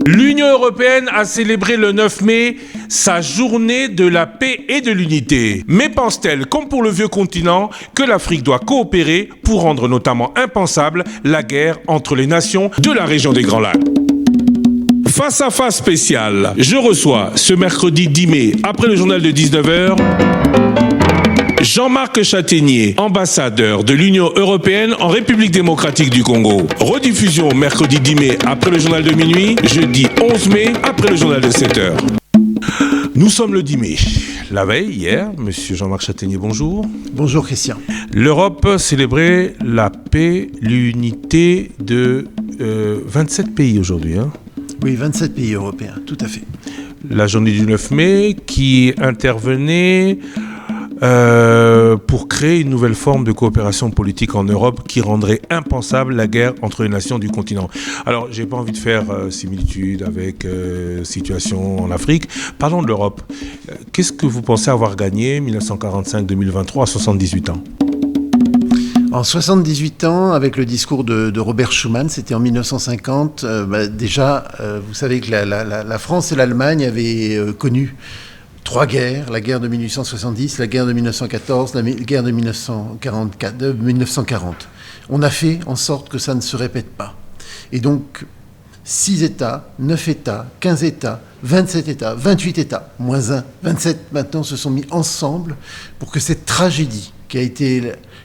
L'Union européenne a célébré le 9 mai sa journée de la paix et de l'unité. Mais pense-t-elle, comme pour le vieux continent, que l'Afrique doit coopérer pour rendre notamment impensable la guerre entre les nations de la région des Grands Lacs? Face à face spécial, je reçois ce mercredi 10 mai, après le journal de 19h, Jean-Marc Chataignier, ambassadeur de l'Union européenne en République démocratique du Congo. Rediffusion mercredi 10 mai après le journal de minuit, jeudi 11 mai après le journal de 7h. Nous sommes le 10 mai. La veille, hier, monsieur Jean-Marc Chataignier, bonjour. Bonjour Christian. L'Europe célébrait la paix, l'unité de 27 pays aujourd'hui. Oui, 27 pays européens, tout à fait. La journée du 9 mai qui intervenait pour créer une nouvelle forme de coopération politique en Europe qui rendrait impensable la guerre entre les nations du continent. Alors, j'ai pas envie de faire similitude avec situation en Afrique. Parlons de l'Europe. Qu'est-ce que vous pensez avoir gagné 1945-2023 à 78 ans? En 78 ans, avec le discours de Robert Schuman, c'était en 1950, vous savez que la France et l'Allemagne avaient connu 3 guerres, la guerre de 1870, la guerre de 1914, la guerre de 1940. On a fait en sorte que ça ne se répète pas. Et donc, 6 États, 9 États, 15 États, 27 États, 28 États, moins 1, 27 maintenant se sont mis ensemble pour que cette tragédie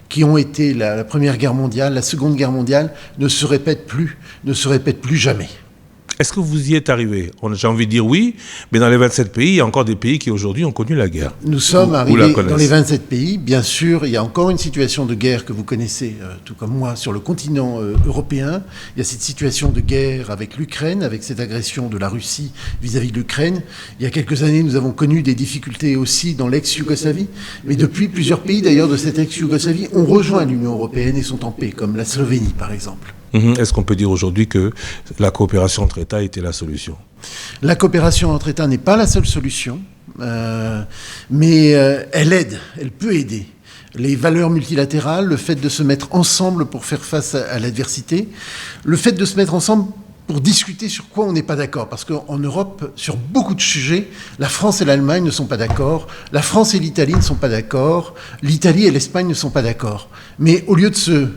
qui ont été la Première Guerre mondiale, la Seconde Guerre mondiale, ne se répète plus jamais. Est-ce que vous y êtes arrivé? J'ai envie de dire oui, mais dans les 27 pays, il y a encore des pays qui aujourd'hui ont connu la guerre. Nous sommes arrivés dans les 27 pays. Bien sûr, il y a encore une situation de guerre que vous connaissez, tout comme moi, sur le continent européen. Il y a cette situation de guerre avec l'Ukraine, avec cette agression de la Russie vis-à-vis de l'Ukraine. Il y a quelques années, nous avons connu des difficultés aussi dans l'ex-Yougoslavie. Mais depuis, plusieurs pays d'ailleurs de cette ex-Yougoslavie ont rejoint l'Union européenne et sont en paix, comme la Slovénie par exemple. Est-ce qu'on peut dire aujourd'hui que la coopération entre États était la solution? La coopération entre États n'est pas la seule solution, mais elle aide, elle peut aider. Les valeurs multilatérales, le fait de se mettre ensemble pour faire face à l'adversité, le fait de se mettre ensemble pour discuter sur quoi on n'est pas d'accord. Parce qu'en Europe, sur beaucoup de sujets, la France et l'Allemagne ne sont pas d'accord, la France et l'Italie ne sont pas d'accord, l'Italie et l'Espagne ne sont pas d'accord. Mais au lieu de se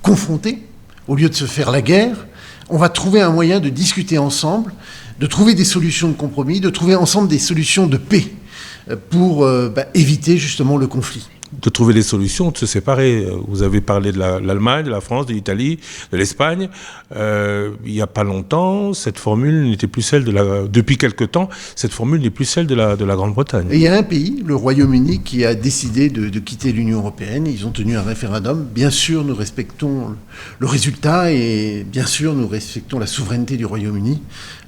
confronter, au lieu de se faire la guerre, on va trouver un moyen de discuter ensemble, de trouver des solutions de compromis, de trouver ensemble des solutions de paix pour éviter justement le conflit. De trouver des solutions, de se séparer. Vous avez parlé de l'Allemagne, de la France, de l'Italie, de l'Espagne. Il n'y a pas longtemps, cette formule n'était plus celle depuis quelque temps, cette formule n'est plus celle de la Grande-Bretagne. Et il y a un pays, le Royaume-Uni, qui a décidé de quitter l'Union européenne. Ils ont tenu un référendum. Bien sûr, nous respectons le résultat et bien sûr, nous respectons la souveraineté du Royaume-Uni.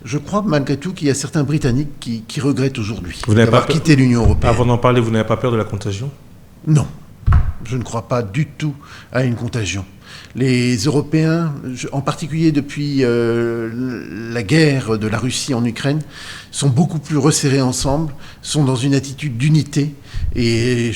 Je crois malgré tout qu'il y a certains Britanniques qui regrettent aujourd'hui d'avoir quitté l'Union européenne. Avant d'en parler, vous n'avez pas peur de la contagion ? Non, je ne crois pas du tout à une contagion. Les Européens, en particulier depuis la guerre de la Russie en Ukraine, sont beaucoup plus resserrés ensemble, sont dans une attitude d'unité et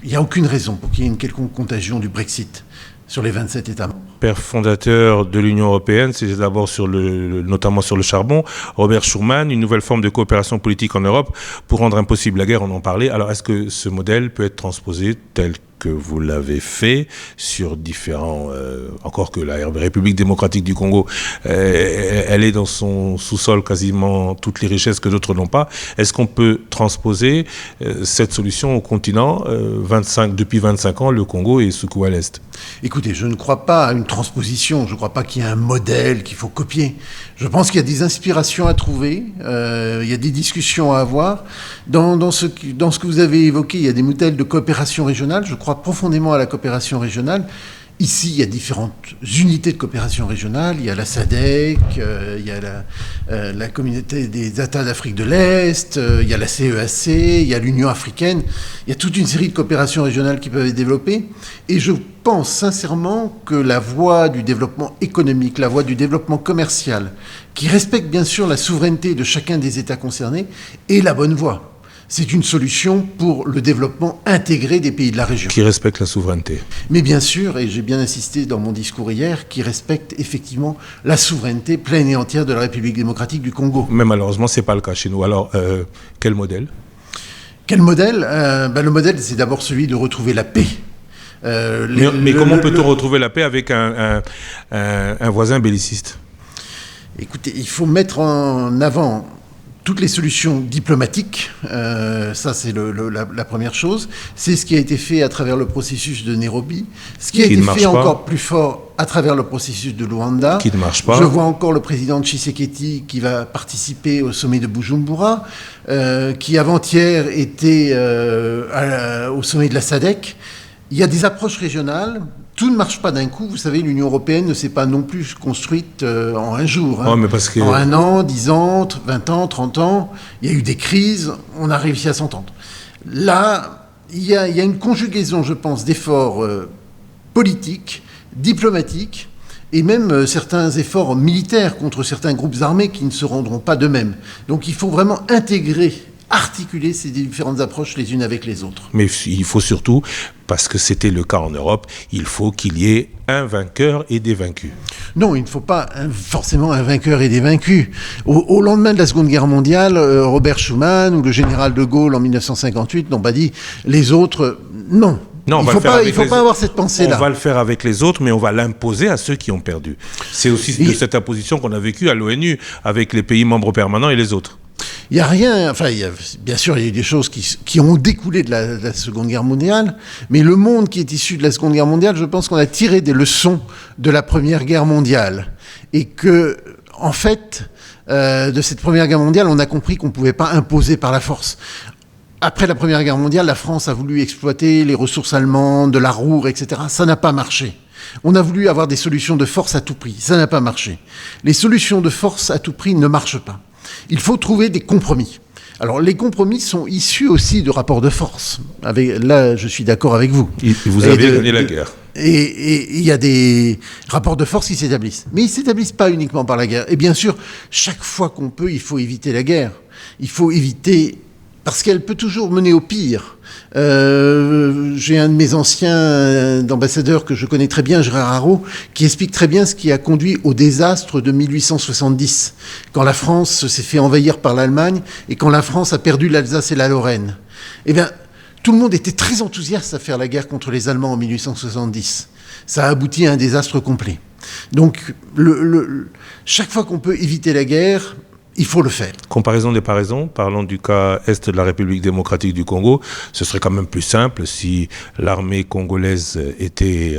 il n'y a aucune raison pour qu'il y ait une quelconque contagion du Brexit sur les 27 États membres. Père fondateur de l'Union européenne, c'est d'abord notamment sur le charbon, Robert Schuman, une nouvelle forme de coopération politique en Europe pour rendre impossible la guerre, on en parlait. Alors est-ce que ce modèle peut être transposé tel que vous l'avez fait sur différents... encore que la République démocratique du Congo, elle est dans son sous-sol quasiment toutes les richesses que d'autres n'ont pas. Est-ce qu'on peut transposer cette solution au continent depuis 25 ans, le Congo est secoué à l'Est? Écoutez, je ne crois pas à une transposition, je ne crois pas qu'il y ait un modèle qu'il faut copier. Je pense qu'il y a des inspirations à trouver, il y a des discussions à avoir. Dans ce que vous avez évoqué, il y a des modèles de coopération régionale. Je crois profondément à la coopération régionale. Ici, il y a différentes unités de coopération régionale. Il y a la SADC, il y a la communauté des États d'Afrique de l'Est, il y a la CEAC, il y a l'Union africaine. Il y a toute une série de coopérations régionales qui peuvent être développées. Et je pense sincèrement que la voie du développement économique, la voie du développement commercial, qui respecte bien sûr la souveraineté de chacun des États concernés, est la bonne voie. C'est une solution pour le développement intégré des pays de la région. Qui respecte la souveraineté. Mais bien sûr, et j'ai bien insisté dans mon discours hier, qui respecte effectivement la souveraineté pleine et entière de la République démocratique du Congo. Mais malheureusement, ce n'est pas le cas chez nous. Alors, quel modèle ? Quel modèle ? Le modèle, c'est d'abord celui de retrouver la paix. Mais comment peut-on retrouver la paix avec un voisin belliciste ? Écoutez, il faut mettre en avant toutes les solutions diplomatiques, ça c'est la première chose. C'est ce qui a été fait à travers le processus de Nairobi, ce qui a été fait encore plus fort à travers le processus de Luanda. Qui ne marche pas. Je vois encore le président Tshisekedi qui va participer au sommet de Bujumbura, qui avant-hier était au sommet de la SADC. Il y a des approches régionales. Tout ne marche pas d'un coup. Vous savez, l'Union européenne ne s'est pas non plus construite en un jour. Oh, mais parce que... En 1 an, 10 ans, 20 ans, 30 ans. Il y a eu des crises. On a réussi à s'entendre. Là, il y a une conjugaison, je pense, d'efforts politiques, diplomatiques, et même certains efforts militaires contre certains groupes armés qui ne se rendront pas d'eux-mêmes. Donc il faut vraiment articuler ces différentes approches les unes avec les autres. Mais il faut surtout, parce que c'était le cas en Europe, il faut qu'il y ait un vainqueur et des vaincus. Non, il ne faut pas forcément un vainqueur et des vaincus. Au lendemain de la Seconde Guerre mondiale, Robert Schuman ou le général de Gaulle en 1958 n'ont pas dit les autres, non. Non, il ne faut pas avoir cette pensée-là. On va le faire avec les autres, mais on va l'imposer à ceux qui ont perdu. C'est aussi de cette imposition qu'on a vécue à l'ONU avec les pays membres permanents et les autres. Il n'y a rien, bien sûr, il y a eu des choses qui ont découlé de la Seconde Guerre mondiale, mais le monde qui est issu de la Seconde Guerre mondiale, je pense qu'on a tiré des leçons de la Première Guerre mondiale. Et que, en fait, de cette Première Guerre mondiale, on a compris qu'on ne pouvait pas imposer par la force. Après la Première Guerre mondiale, la France a voulu exploiter les ressources allemandes, de la Ruhr, etc. Ça n'a pas marché. On a voulu avoir des solutions de force à tout prix. Ça n'a pas marché. Les solutions de force à tout prix ne marchent pas. Il faut trouver des compromis. Alors, les compromis sont issus aussi de rapports de force. Là, je suis d'accord avec vous. Vous avez gagné la guerre. Et il y a des rapports de force qui s'établissent. Mais ils ne s'établissent pas uniquement par la guerre. Et bien sûr, chaque fois qu'on peut, il faut éviter la guerre. Il faut éviter... Parce qu'elle peut toujours mener au pire. J'ai un de mes anciens ambassadeurs que je connais très bien, Gérard Haro, qui explique très bien ce qui a conduit au désastre de 1870, quand la France s'est fait envahir par l'Allemagne et quand la France a perdu l'Alsace et la Lorraine. Eh bien, tout le monde était très enthousiaste à faire la guerre contre les Allemands en 1870. Ça a abouti à un désastre complet. Donc, chaque fois qu'on peut éviter la guerre, il faut le faire. Comparaison des paraisons, parlons du cas est de la République démocratique du Congo. Ce serait quand même plus simple si l'armée congolaise était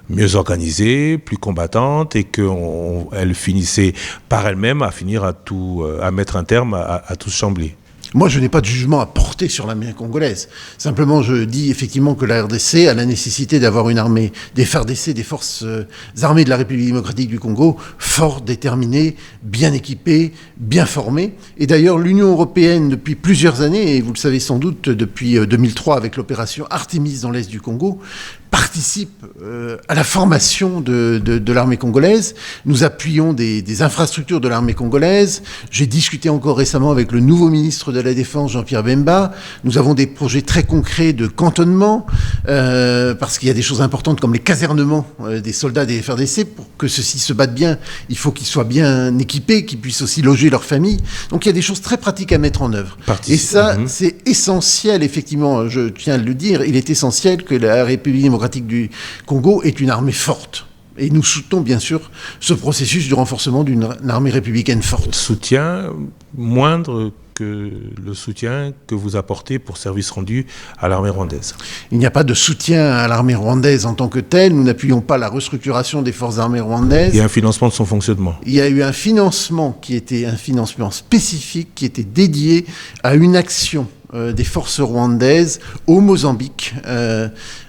mieux organisée, plus combattante et qu'elle finissait par elle-même à mettre un terme à tout chambler. Moi, je n'ai pas de jugement à porter sur l'armée congolaise. Simplement, je dis effectivement que la RDC a la nécessité d'avoir une armée, des FARDC, des forces armées de la République démocratique du Congo, fortes, déterminées, bien équipées, bien formées. Et d'ailleurs, l'Union européenne, depuis plusieurs années, et vous le savez sans doute depuis 2003 avec l'opération Artemis dans l'est du Congo, participe à la formation de l'armée congolaise. Nous appuyons des infrastructures de l'armée congolaise. J'ai discuté encore récemment avec le nouveau ministre de la Défense, Jean-Pierre Bemba. Nous avons des projets très concrets de cantonnement, parce qu'il y a des choses importantes comme les casernements des soldats des FARDC. Pour que ceux-ci se battent bien, il faut qu'ils soient bien équipés, qu'ils puissent aussi loger leurs familles. Donc il y a des choses très pratiques à mettre en œuvre. Et ça, c'est essentiel, effectivement, je tiens à le dire, il est essentiel que la République démocratique du Congo est une armée forte. Et nous soutenons bien sûr ce processus du renforcement d'une armée républicaine forte. Soutien moindre que le soutien que vous apportez pour service rendu à l'armée rwandaise. Il n'y a pas de soutien à l'armée rwandaise en tant que telle. Nous n'appuyons pas la restructuration des forces armées rwandaises. Il y a un financement de son fonctionnement. Il y a eu un financement qui était un financement spécifique, qui était dédié à une action des forces rwandaises au Mozambique,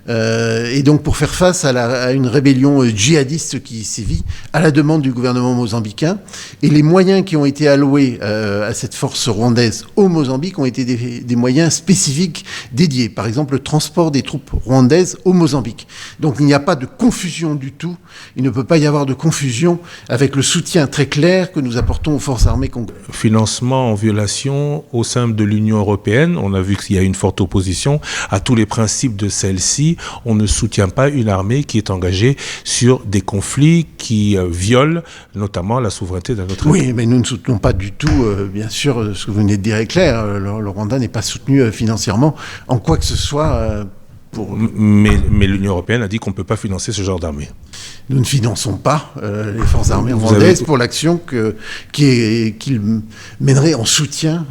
et donc pour faire face à une rébellion djihadiste qui sévit à la demande du gouvernement mozambicain. Et les moyens qui ont été alloués à cette force rwandaise au Mozambique ont été des moyens spécifiques dédiés. Par exemple, le transport des troupes rwandaises au Mozambique. Donc il n'y a pas de confusion du tout. Il ne peut pas y avoir de confusion avec le soutien très clair que nous apportons aux forces armées congolaises. Financement en violation au sein de l'Union européenne. européenne, on a vu qu'il y a une forte opposition à tous les principes de celle-ci. On ne soutient pas une armée qui est engagée sur des conflits qui violent notamment la souveraineté d'un autre État. Oui, mais nous ne soutenons pas du tout, bien sûr, ce que vous venez de dire est clair. Le Rwanda n'est pas soutenu financièrement en quoi que ce soit. Mais l'Union européenne a dit qu'on ne peut pas financer ce genre d'armée. Nous ne finançons pas les forces armées rwandaises pour l'action qu'ils mèneraient en soutien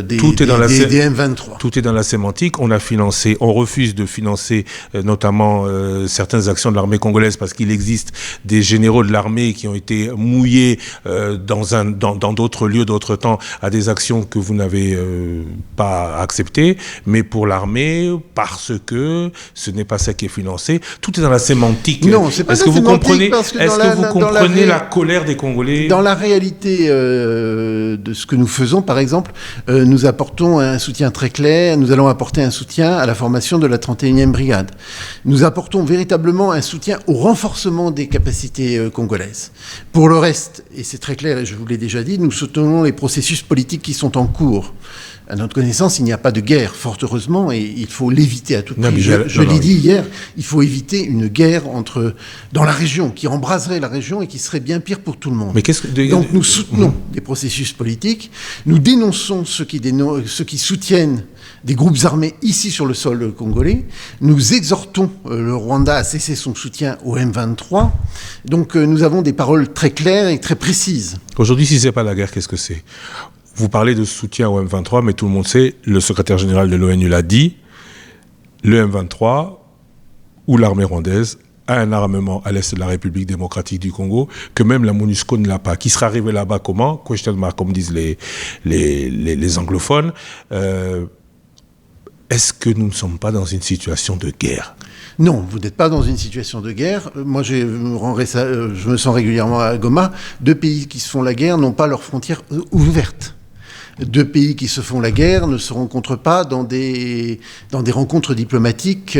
des M23. Tout est dans la sémantique. On refuse de financer notamment certaines actions de l'armée congolaise parce qu'il existe des généraux de l'armée qui ont été mouillés dans d'autres lieux, d'autres temps, à des actions que vous n'avez pas acceptées. Mais pour l'armée, parce que ce n'est pas ça qui est financé, tout est dans la sémantique. Non, c'est pas Est-ce la que vous sémantique. Est-ce que vous comprenez la colère des Congolais ? Dans la réalité de ce que nous faisons, par exemple, nous apportons un soutien très clair. Nous allons apporter un soutien à la formation de la 31e brigade. Nous apportons véritablement un soutien au renforcement des capacités congolaises. Pour le reste, et c'est très clair et je vous l'ai déjà dit, nous soutenons les processus politiques qui sont en cours. À notre connaissance, il n'y a pas de guerre, fort heureusement, et il faut l'éviter à tout prix. Je l'ai dit hier, il faut éviter une guerre dans la région, qui embraserait la région et qui serait bien pire pour tout le monde. Donc nous soutenons des processus politiques, nous dénonçons ceux qui soutiennent des groupes armés ici sur le sol congolais, nous exhortons le Rwanda à cesser son soutien au M23, donc nous avons des paroles très claires et très précises. Aujourd'hui, si ce n'est pas la guerre, qu'est-ce que c'est ? Vous parlez de soutien au M23, mais tout le monde sait, le secrétaire général de l'ONU l'a dit, le M23 ou l'armée rwandaise a un armement à l'est de la République démocratique du Congo que même la MONUSCO ne l'a pas. Qui sera arrivé là-bas comment ? Question mark, comme disent les anglophones. Est-ce que nous ne sommes pas dans une situation de guerre ? Non, vous n'êtes pas dans une situation de guerre. Moi, je me sens régulièrement à Goma. 2 pays qui se font la guerre n'ont pas leurs frontières ouvertes. 2 pays qui se font la guerre ne se rencontrent pas dans des rencontres diplomatiques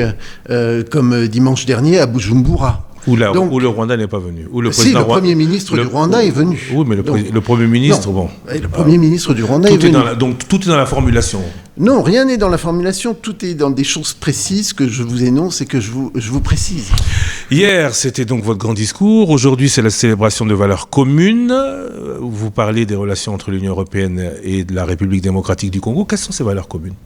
comme dimanche dernier à Bujumbura. Où le Rwanda n'est pas venu. Le Premier ministre du Rwanda est venu. Oui, mais le Premier ministre, non. Le Premier ministre du Rwanda est venu. Donc tout est dans la formulation. Non, rien n'est dans la formulation. Tout est dans des choses précises que je vous énonce et que je vous précise. Hier, c'était donc votre grand discours. Aujourd'hui, c'est la célébration de valeurs communes. Vous parlez des relations entre l'Union européenne et de la République démocratique du Congo. Quelles sont ces valeurs communes ?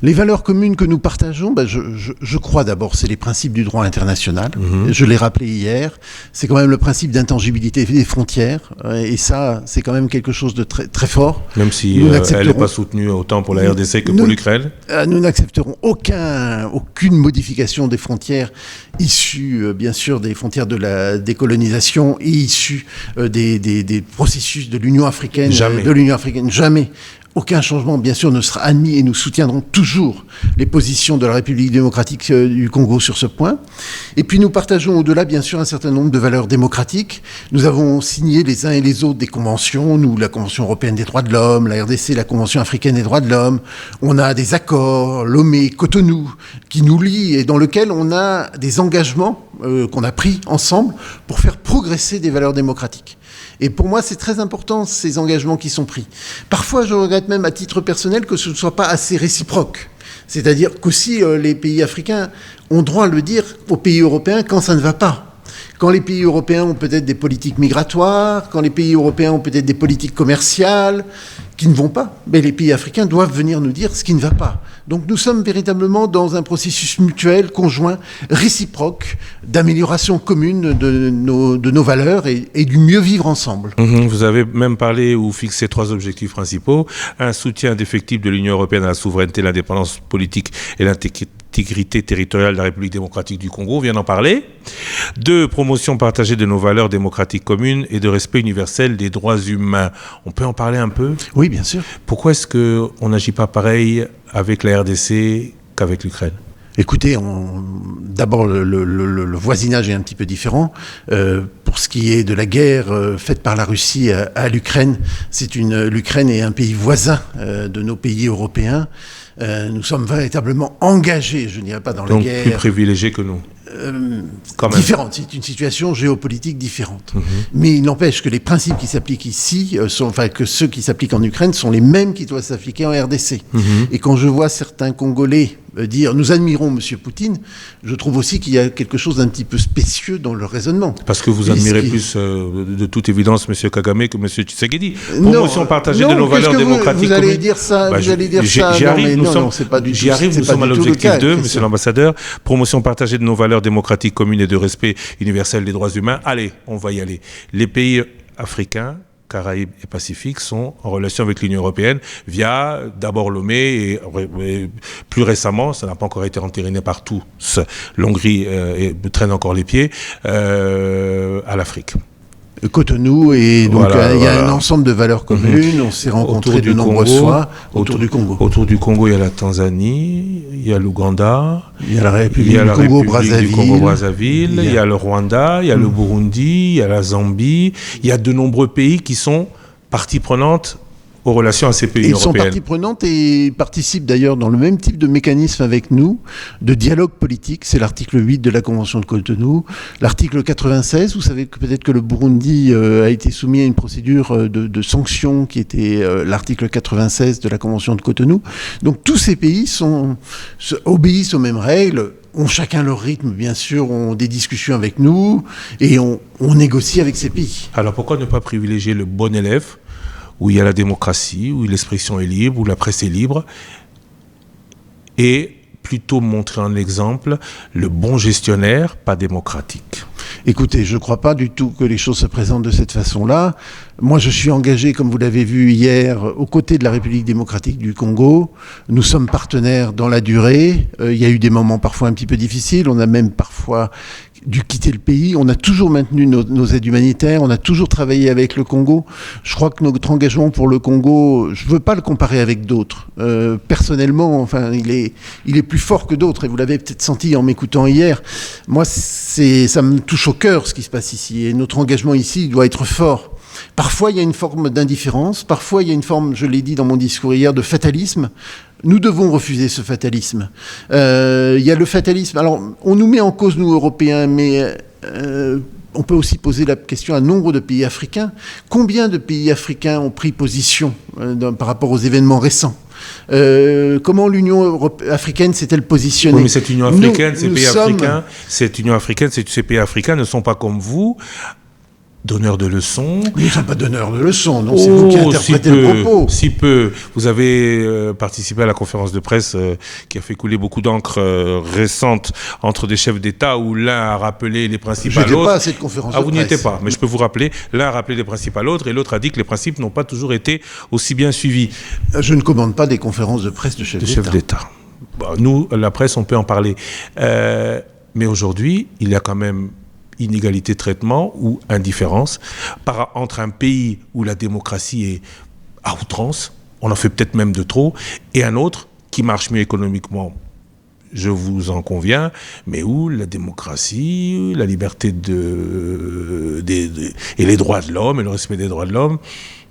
Les valeurs communes que nous partageons, je crois d'abord, c'est les principes du droit international. Je l'ai rappelé hier. C'est quand même le principe d'intangibilité des frontières. Et ça, c'est quand même quelque chose de très, très fort. Même si elle n'est pas soutenue autant pour la RDC que pour l'Ukraine. Nous n'accepterons aucune modification des frontières issues, bien sûr, des frontières de la décolonisation et issues des processus de l'Union africaine. Jamais. Aucun changement, bien sûr, ne sera admis et nous soutiendrons toujours les positions de la République démocratique du Congo sur ce point. Et puis nous partageons au-delà, bien sûr, un certain nombre de valeurs démocratiques. Nous avons signé les uns et les autres des conventions, nous, la Convention européenne des droits de l'homme, la RDC, la Convention africaine des droits de l'homme. On a des accords, Lomé, Cotonou, qui nous lient et dans lesquels on a des engagements qu'on a pris ensemble pour faire progresser des valeurs démocratiques. Et pour moi, c'est très important, ces engagements qui sont pris. Parfois, je regrette même à titre personnel que ce ne soit pas assez réciproque. C'est-à-dire qu'aussi les pays africains ont droit à le dire aux pays européens quand ça ne va pas. Quand les pays européens ont peut-être des politiques migratoires, quand les pays européens ont peut-être des politiques commerciales qui ne vont pas, mais les pays africains doivent venir nous dire ce qui ne va pas. Donc nous sommes véritablement dans un processus mutuel, conjoint, réciproque, d'amélioration commune de nos valeurs et du mieux vivre ensemble. Vous avez même parlé ou fixé 3 objectifs principaux. Un soutien indéfectible de l'Union européenne à la souveraineté, l'indépendance politique et l'intégrité territoriale de la République démocratique du Congo, on vient d'en parler. 2, promotion partagée de nos valeurs démocratiques communes et de respect universel des droits humains. On peut en parler un peu ? Oui, bien sûr. Pourquoi est-ce qu'on n'agit pas pareil avec la RDC qu'avec l'Ukraine ? Écoutez, d'abord, le voisinage est un petit peu différent. Pour ce qui est de la guerre faite par la Russie à l'Ukraine, l'Ukraine est un pays voisin de nos pays européens. Nous sommes véritablement engagés, je ne dirais pas dans la guerre. Donc plus privilégiés que nous. différente. C'est une situation géopolitique différente. Mais il n'empêche que les principes qui s'appliquent ici, que ceux qui s'appliquent en Ukraine sont les mêmes qui doivent s'appliquer en RDC. Et quand je vois certains Congolais dire « nous admirons M. Poutine », je trouve aussi qu'il y a quelque chose d'un petit peu spécieux dans le raisonnement. Parce que vous admirez plus, de toute évidence, M. Kagame que M. Tshisekedi. Promotion partagée de nos valeurs démocratiques. Vous allez dire ça, vous allez dire ça. J'y arrive, nous sommes à l'objectif 2, M. l'ambassadeur. Promotion partagée de nos valeurs démocratiques communes et de respect universel des droits humains. Allez, on va y aller. Les pays africains, Caraïbes et Pacifique sont en relation avec l'Union européenne via d'abord Lomé et plus récemment, ça n'a pas encore été entériné par tous, l'Hongrie traîne encore les pieds, à l'Afrique. Cotonou, et donc il y a un ensemble de valeurs communes. On s'est rencontrés de nombreuses fois autour du Congo. Autour du Congo, il y a la Tanzanie, il y a l'Ouganda, il y a la République du Congo-Brazzaville, il y a le Rwanda, il y a le Burundi, il y a la Zambie. Il y a de nombreux pays qui sont partie prenante aux relations à ces pays européens. Ils sont partie prenante et participent d'ailleurs dans le même type de mécanisme avec nous, de dialogue politique. C'est l'article 8 de la Convention de Cotonou. L'article 96, vous savez que peut-être que le Burundi a été soumis à une procédure de sanctions qui était l'article 96 de la Convention de Cotonou. Donc tous ces pays obéissent aux mêmes règles, ont chacun leur rythme, bien sûr, ont des discussions avec nous et on négocie avec ces pays. Alors pourquoi ne pas privilégier le bon élève, où il y a la démocratie, où l'expression est libre, où la presse est libre, et plutôt montrer en exemple le bon gestionnaire, pas démocratique. Écoutez, je ne crois pas du tout que les choses se présentent de cette façon-là. Moi, je suis engagé, comme vous l'avez vu hier, aux côtés de la République démocratique du Congo. Nous sommes partenaires dans la durée. Il y a eu des moments parfois un petit peu difficiles. On a même parfois dû quitter le pays. On a toujours maintenu nos aides humanitaires. On a toujours travaillé avec le Congo. Je crois que notre engagement pour le Congo, je ne veux pas le comparer avec d'autres. Personnellement, enfin, il est plus fort que d'autres. Et vous l'avez peut-être senti en m'écoutant hier. Moi, ça me touche au cœur ce qui se passe ici. Et notre engagement ici doit être fort. Parfois, il y a une forme d'indifférence. Parfois, il y a une forme, je l'ai dit dans mon discours hier, de fatalisme. Nous devons refuser ce fatalisme. Il y a le fatalisme. Alors, on nous met en cause, nous, Européens, mais on peut aussi poser la question à nombre de pays africains. Combien de pays africains ont pris position par rapport aux événements récents ? Comment l'Union africaine s'est-elle positionnée ? Oui, mais cette Union africaine, ces pays africains ne sont pas comme vous, donneurs de leçons. Nous ne sommes pas donneurs de leçons, non, c'est vous qui interprétez le propos. Si peu. Vous avez participé à la conférence de presse qui a fait couler beaucoup d'encre récente entre des chefs d'État où l'un a rappelé les principes à l'autre. Je n'étais pas à cette conférence de presse. Vous n'y étiez pas, mais je peux vous rappeler. L'un a rappelé les principes à l'autre et l'autre a dit que les principes n'ont pas toujours été aussi bien suivis. Je ne commande pas des conférences de presse de chefs d'État. Nous, la presse, on peut en parler. Mais aujourd'hui, il y a quand même inégalité de traitement ou indifférence entre un pays où la démocratie est à outrance, on en fait peut-être même de trop, et un autre qui marche mieux économiquement, je vous en conviens, mais où la démocratie, la liberté et les droits de l'homme et le respect des droits de l'homme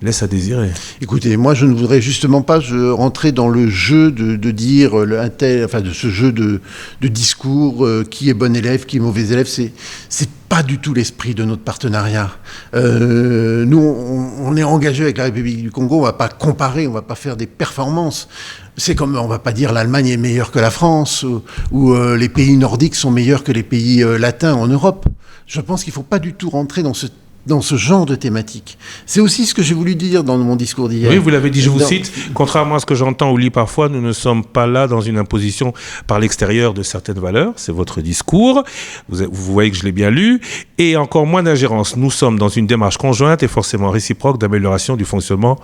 laisse à désirer. Écoutez, moi je ne voudrais justement pas rentrer dans le jeu de dire de ce jeu de discours qui est bon élève, qui est mauvais élève. C'est pas du tout l'esprit de notre partenariat. Nous, on est engagé avec la République du Congo. On va pas comparer, on va pas faire des performances. C'est comme on va pas dire l'Allemagne est meilleure que la France ou les pays nordiques sont meilleurs que les pays latins en Europe. Je pense qu'il faut pas du tout rentrer dans ce genre de thématique. C'est aussi ce que j'ai voulu dire dans mon discours d'hier. Oui, vous l'avez dit, je vous cite, contrairement à ce que j'entends ou lis parfois, nous ne sommes pas là dans une imposition par l'extérieur de certaines valeurs, c'est votre discours, vous voyez que je l'ai bien lu, et encore moins d'ingérence. Nous sommes dans une démarche conjointe et forcément réciproque d'amélioration du fonctionnement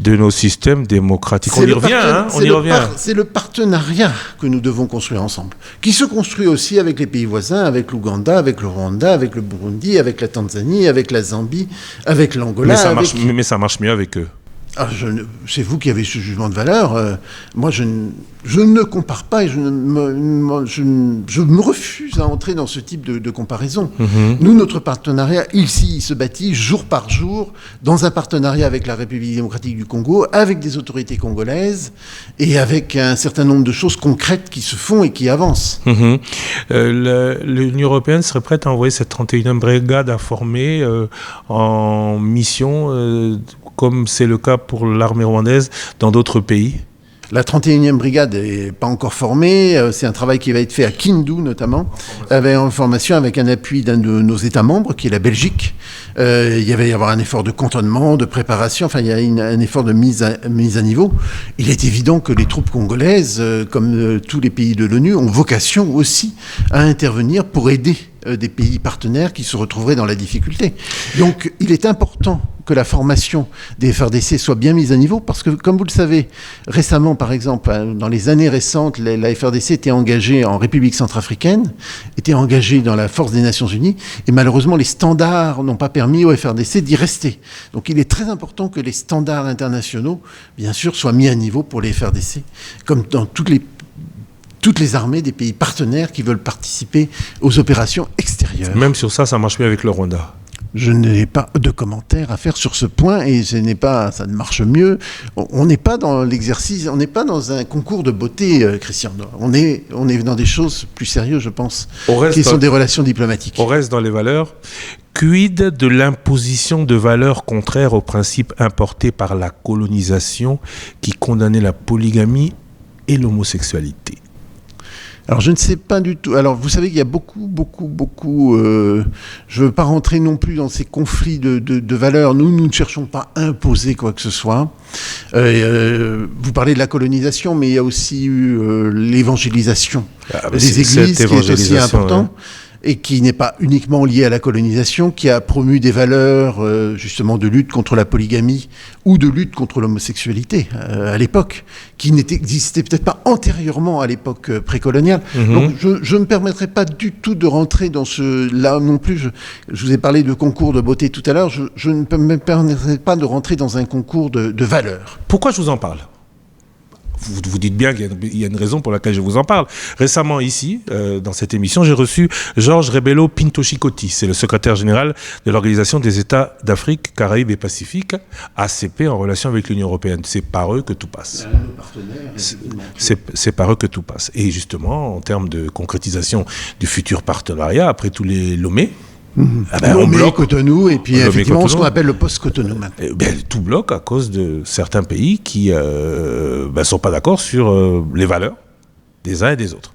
de nos systèmes démocratiques. On y revient. C'est le partenariat que nous devons construire ensemble, qui se construit aussi avec les pays voisins, avec l'Ouganda, avec le Rwanda, avec le Burundi, avec la Tanzanie, avec la Zambie, avec l'Angola. Mais ça marche mieux avec eux. C'est vous qui avez ce jugement de valeur. Moi, je ne compare pas et je me refuse à entrer dans ce type de comparaison. Nous, notre partenariat, ici, il se bâtit jour par jour dans un partenariat avec la République démocratique du Congo, avec des autorités congolaises et avec un certain nombre de choses concrètes qui se font et qui avancent. L'Union européenne serait prête à envoyer cette 31e brigade à former en mission comme c'est le cas pour l'armée rwandaise dans d'autres pays? La 31e brigade n'est pas encore formée. C'est un travail qui va être fait à Kindu, notamment, en formation avec un appui d'un de nos États membres, qui est la Belgique. Il va y avoir un effort de cantonnement, de préparation. Enfin, il y a un effort de mise à niveau. Il est évident que les troupes congolaises, comme tous les pays de l'ONU, ont vocation aussi à intervenir pour aider des pays partenaires qui se retrouveraient dans la difficulté. Donc, il est important que la formation des FRDC soit bien mise à niveau, parce que, comme vous le savez, récemment, par exemple, dans les années récentes, la FRDC était engagée en République centrafricaine, était engagée dans la force des Nations Unies, et malheureusement, les standards n'ont pas permis aux FRDC d'y rester. Donc, il est très important que les standards internationaux, bien sûr, soient mis à niveau pour les FRDC, comme dans toutes les armées des pays partenaires qui veulent participer aux opérations extérieures. Même sur ça marche mieux avec le Rwanda. Je n'ai pas de commentaires à faire sur ce point et ça ne marche mieux. On n'est pas dans l'exercice, on n'est pas dans un concours de beauté, Christian. On est dans des choses plus sérieuses, je pense, qui sont des relations diplomatiques. On reste dans les valeurs. Quid de l'imposition de valeurs contraires aux principes importés par la colonisation qui condamnaient la polygamie et l'homosexualité? Alors, je ne sais pas du tout. Alors, vous savez qu'il y a beaucoup... je ne veux pas rentrer non plus dans ces conflits de valeurs. Nous ne cherchons pas à imposer quoi que ce soit. Vous parlez de la colonisation, mais il y a aussi eu l'évangélisation des églises, qui est aussi important. Et qui n'est pas uniquement lié à la colonisation, qui a promu des valeurs justement de lutte contre la polygamie ou de lutte contre l'homosexualité à l'époque, qui n'existaient peut-être pas antérieurement à l'époque précoloniale. Donc je ne me permettrai pas du tout de rentrer dans là non plus. Je vous ai parlé de concours de beauté tout à l'heure. Je ne me permettrai pas de rentrer dans un concours de valeurs. Pourquoi je vous en parle ? Vous dites bien qu'il y a une raison pour laquelle je vous en parle. Récemment, ici, dans cette émission, j'ai reçu Georges Rebelo Pinto Chikoti. C'est le secrétaire général de l'Organisation des États d'Afrique, Caraïbes et Pacifique, ACP, en relation avec l'Union européenne. C'est par eux que tout passe. C'est par eux que tout passe. Et justement, en termes de concrétisation du futur partenariat, après tous les Lomé, Lomé, Cotonou, et puis effectivement ce qu'on appelle le post-Cotonou maintenant. Tout bloque à cause de certains pays qui ne sont pas d'accord sur les valeurs des uns et des autres.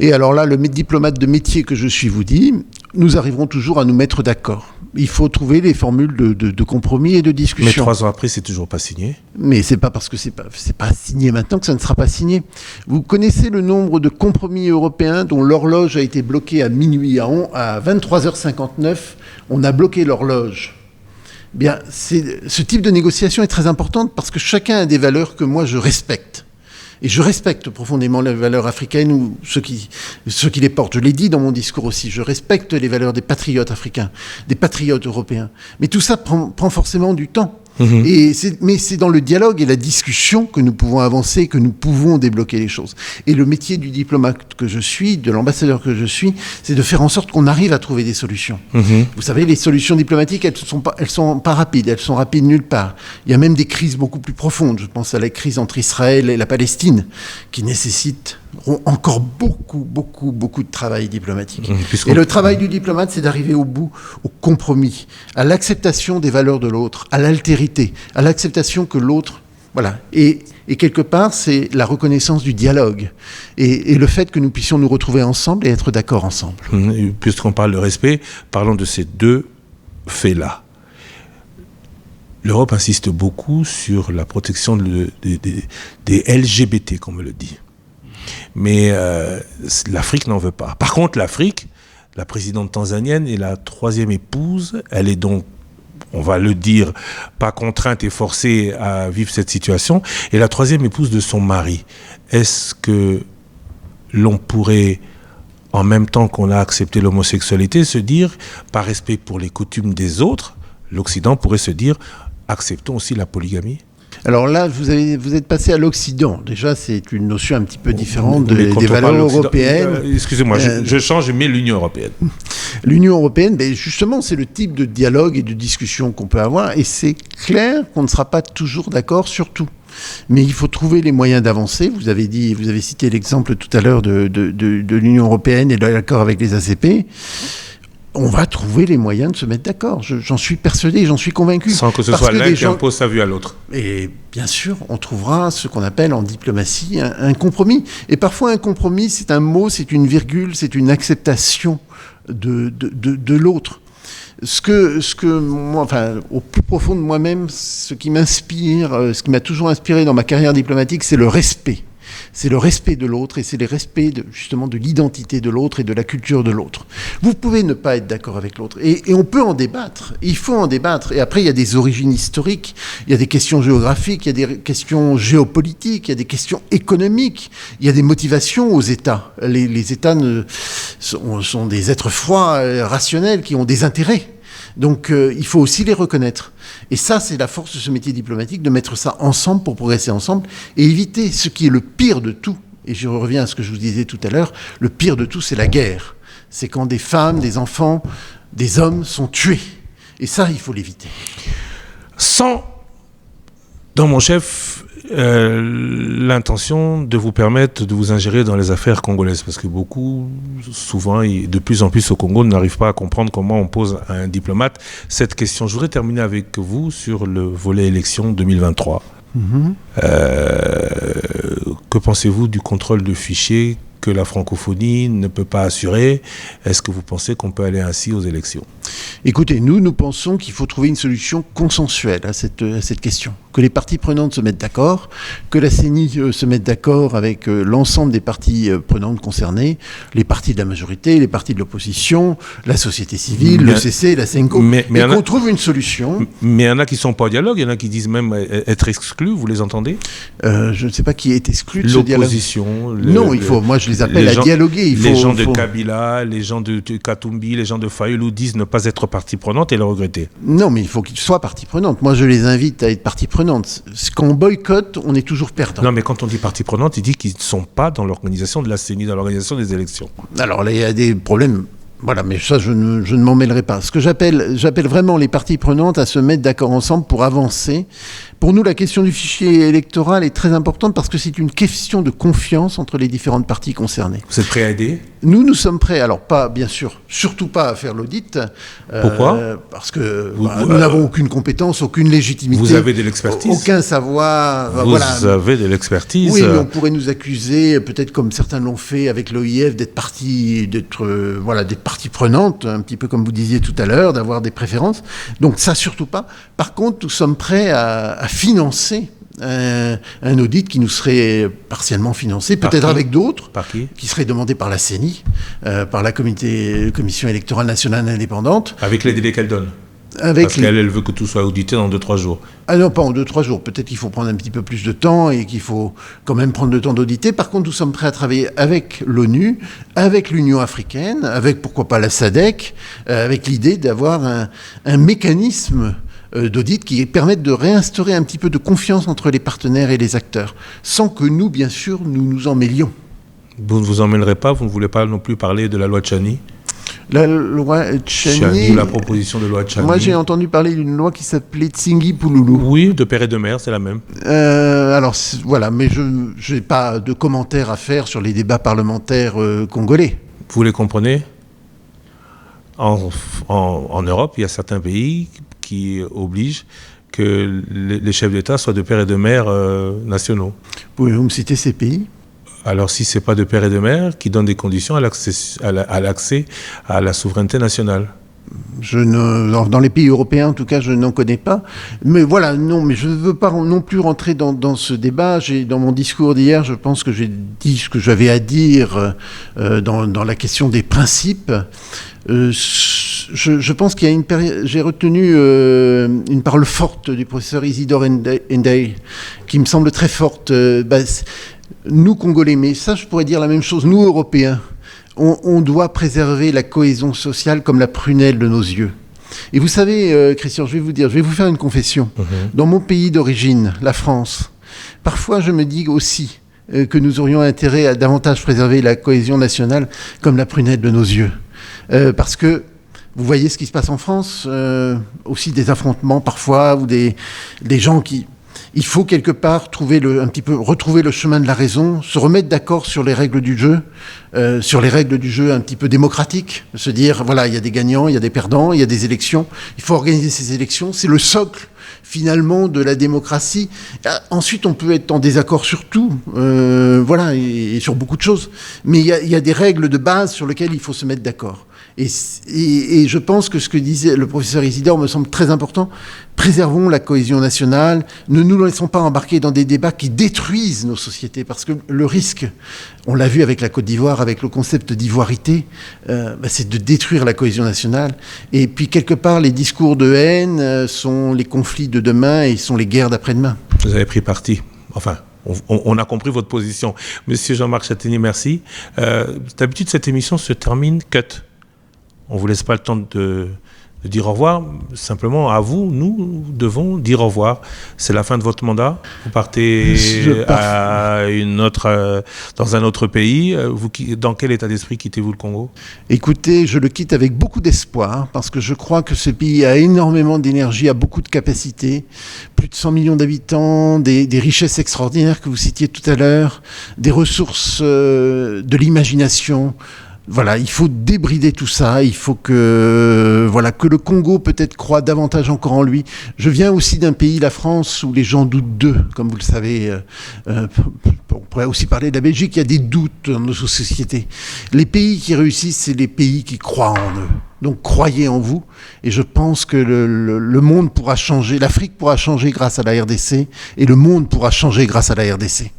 Et alors là, le diplomate de métier que je suis vous dit, nous arriverons toujours à nous mettre d'accord. Il faut trouver des formules de compromis et de discussion. Mais 3 ans après, c'est toujours pas signé. Mais c'est pas parce que c'est pas signé maintenant que ça ne sera pas signé. Vous connaissez le nombre de compromis européens dont l'horloge a été bloquée à minuit, à 23h59, on a bloqué l'horloge. Bien, ce type de négociation est très importante parce que chacun a des valeurs que moi je respecte. Et je respecte profondément les valeurs africaines ou ceux qui les portent. Je l'ai dit dans mon discours aussi. Je respecte les valeurs des patriotes africains, des patriotes européens. Mais tout ça prend forcément du temps. Mais c'est dans le dialogue et la discussion que nous pouvons avancer, que nous pouvons débloquer les choses. Et le métier du diplomate que je suis, de l'ambassadeur que je suis, c'est de faire en sorte qu'on arrive à trouver des solutions. Vous savez, les solutions diplomatiques, elles sont pas rapides, elles sont rapides nulle part. Il y a même des crises beaucoup plus profondes. Je pense à la crise entre Israël et la Palestine, qui nécessiteront encore beaucoup de travail diplomatique. Et le travail du diplomate, c'est d'arriver au bout, au compromis, à l'acceptation des valeurs de l'autre, à l'altérité, à l'acceptation que l'autre... Voilà. Et quelque part, c'est la reconnaissance du dialogue et le fait que nous puissions nous retrouver ensemble et être d'accord ensemble. Puisqu'on parle de respect, parlons de ces deux faits-là. L'Europe insiste beaucoup sur la protection des LGBT, comme on le dit. Mais l'Afrique n'en veut pas. Par contre, l'Afrique, la présidente tanzanienne est la 3e épouse. Elle est donc, on va le dire, pas contrainte et forcée à vivre cette situation. Et la 3e épouse de son mari. Est-ce que l'on pourrait, en même temps qu'on a accepté l'homosexualité, se dire, par respect pour les coutumes des autres, l'Occident pourrait se dire, acceptons aussi la polygamie? Alors là, vous êtes passé à l'Occident. Déjà, c'est une notion un petit peu différente Mais des valeurs européennes. Excusez-moi, je change, je mets l'Union européenne. L'Union européenne, justement, c'est le type de dialogue et de discussion qu'on peut avoir. Et c'est clair qu'on ne sera pas toujours d'accord sur tout. Mais il faut trouver les moyens d'avancer. Vous avez cité l'exemple tout à l'heure de l'Union européenne et de l'accord avec les ACP. On va trouver les moyens de se mettre d'accord. J'en suis persuadé, j'en suis convaincu. Sans que ce soit l'un qui impose sa vue à l'autre. Et bien sûr, on trouvera ce qu'on appelle en diplomatie un compromis. Et parfois, un compromis, c'est un mot, c'est une virgule, c'est une acceptation de l'autre. Ce que moi, enfin, au plus profond de moi-même, ce qui m'inspire, ce qui m'a toujours inspiré dans ma carrière diplomatique, c'est le respect. C'est le respect de l'autre et c'est le respect justement de l'identité de l'autre et de la culture de l'autre. Vous pouvez ne pas être d'accord avec l'autre et on peut en débattre, il faut en débattre. Et après, il y a des origines historiques, il y a des questions géographiques, il y a des questions géopolitiques, il y a des questions économiques, il y a des motivations aux États. Les États sont des êtres froids, rationnels, qui ont des intérêts. Donc il faut aussi les reconnaître. Et ça, c'est la force de ce métier diplomatique, de mettre ça ensemble pour progresser ensemble et éviter ce qui est le pire de tout. Et je reviens à ce que je vous disais tout à l'heure, le pire de tout, c'est la guerre. C'est quand des femmes, des enfants, des hommes sont tués. Et ça, il faut l'éviter. Sans, dans mon chef, l'intention de vous permettre de vous ingérer dans les affaires congolaises, parce que beaucoup, souvent, et de plus en plus au Congo, n'arrivent pas à comprendre comment on pose à un diplomate cette question. Je voudrais terminer avec vous sur le volet élection 2023. Que pensez-vous du contrôle de fichiers que la francophonie ne peut pas assurer? Est-ce que vous pensez qu'on peut aller ainsi aux élections? Écoutez, nous pensons qu'il faut trouver une solution consensuelle à cette question. Que les parties prenantes se mettent d'accord, que la CENI se mette d'accord avec l'ensemble des parties prenantes concernées, les partis de la majorité, les partis de l'opposition, la société civile, le CC, la CENCO, et qu'on trouve une solution. Mais il y en a qui ne sont pas au dialogue, il y en a qui disent même être exclus, vous les entendez? Je ne sais pas qui est exclu de ce dialogue. L'opposition. Non, moi je les appelle à dialoguer. Les gens de Kabila, les gens de Katumbi, les gens de Fayulu disent ne pas être partie prenante et le regretter. Non, mais il faut qu'ils soient partie prenante. Moi, je les invite à être partie prenante. Quand on boycotte, on est toujours perdant. Non, mais quand on dit partie prenante, il dit qu'ils ne sont pas dans l'organisation de la CENI, dans l'organisation des élections. Alors là, il y a des problèmes. Voilà, mais ça, je ne m'en mêlerai pas. Ce que j'appelle vraiment les parties prenantes à se mettre d'accord ensemble pour avancer. Pour nous, la question du fichier électoral est très importante parce que c'est une question de confiance entre les différentes parties concernées. Vous êtes prêt à aider ? Nous sommes prêts. Alors, pas, bien sûr, surtout pas à faire l'audit. Pourquoi ? Parce que nous n'avons aucune compétence, aucune légitimité. Vous avez de l'expertise ? Aucun savoir. Vous avez de l'expertise ? Oui, mais on pourrait nous accuser, peut-être comme certains l'ont fait avec l'OIF, d'être partie prenante, un petit peu comme vous disiez tout à l'heure, d'avoir des préférences. Donc ça, surtout pas. Par contre, nous sommes prêts à financer un audit qui nous serait partiellement financé, peut-être avec d'autres, qui serait demandé par la CENI, par la Commission électorale nationale indépendante. Avec les délais qu'elle donne. Parce qu'elle veut que tout soit audité en 2-3 jours. Ah non, pas en 2-3 jours. Peut-être qu'il faut prendre un petit peu plus de temps et qu'il faut quand même prendre le temps d'auditer. Par contre, nous sommes prêts à travailler avec l'ONU, avec l'Union africaine, avec pourquoi pas la SADC, avec l'idée d'avoir un mécanisme d'audit qui permette de réinstaurer un petit peu de confiance entre les partenaires et les acteurs, sans que nous, bien sûr, nous nous en mêlions. Vous ne vous en mêlerez pas, vous ne voulez pas non plus parler de la loi Tchani ? La loi Tchani, la proposition de loi Tchani. Moi, j'ai entendu parler d'une loi qui s'appelait Tsingi Pouloulou. Oui, de père et de mère, c'est la même. Alors, voilà, mais je n'ai pas de commentaires à faire sur les débats parlementaires congolais. Vous les comprenez ? En Europe, il y a certains pays qui obligent que les chefs d'État soient de père et de mère nationaux. Pouvez-vous me citer ces pays ? Alors, si ce n'est pas de père et de mère, qui donnent des conditions à l'accès à la souveraineté nationale. Dans les pays européens, en tout cas, je n'en connais pas. Mais voilà, non, mais je ne veux pas non plus rentrer dans ce débat. Dans mon discours d'hier, je pense que j'ai dit ce que j'avais à dire dans la question des principes. Je pense qu'il y a une période. J'ai retenu une parole forte du professeur Isidore Ndeye, qui me semble très forte. Nous, Congolais, mais ça, je pourrais dire la même chose, nous, Européens, on doit préserver la cohésion sociale comme la prunelle de nos yeux. Et vous savez, Christian, je vais vous faire une confession. Dans mon pays d'origine, la France, parfois je me dis aussi que nous aurions intérêt à davantage préserver la cohésion nationale comme la prunelle de nos yeux. Parce que vous voyez ce qui se passe en France, aussi des affrontements parfois, ou des gens qui... Il faut quelque part retrouver le chemin de la raison, se remettre d'accord sur les règles du jeu, sur les règles du jeu un petit peu démocratiques, se dire, voilà, il y a des gagnants, il y a des perdants, il y a des élections, il faut organiser ces élections, c'est le socle finalement de la démocratie. Ensuite, on peut être en désaccord sur tout, voilà, et sur beaucoup de choses, mais il y a des règles de base sur lesquelles il faut se mettre d'accord. Et je pense que ce que disait le professeur Isidore me semble très important. Préservons la cohésion nationale, ne nous laissons pas embarquer dans des débats qui détruisent nos sociétés, parce que le risque, on l'a vu avec la Côte d'Ivoire, avec le concept d'ivoirité, c'est de détruire la cohésion nationale. Et puis quelque part, les discours de haine sont les conflits de demain et sont les guerres d'après-demain. Vous avez pris parti, enfin... On a compris votre position. Monsieur Jean-Marc Châtaignier, merci. D'habitude, cette émission se termine cut. On ne vous laisse pas le temps de dire au revoir. Simplement, à vous, nous devons dire au revoir. C'est la fin de votre mandat. Vous partez dans un autre pays. Dans quel état d'esprit quittez-vous le Congo ? Écoutez, je le quitte avec beaucoup d'espoir, parce que je crois que ce pays a énormément d'énergie, a beaucoup de capacités. Plus de 100 millions d'habitants, des richesses extraordinaires que vous citiez tout à l'heure, des ressources de l'imagination. Voilà, il faut débrider tout ça, il faut que le Congo peut-être croit davantage encore en lui. Je viens aussi d'un pays, la France, où les gens doutent d'eux, comme vous le savez. On pourrait aussi parler de la Belgique, il y a des doutes dans nos sociétés. Les pays qui réussissent, c'est les pays qui croient en eux. Donc croyez en vous, et je pense que le monde pourra changer, l'Afrique pourra changer grâce à la RDC, et le monde pourra changer grâce à la RDC.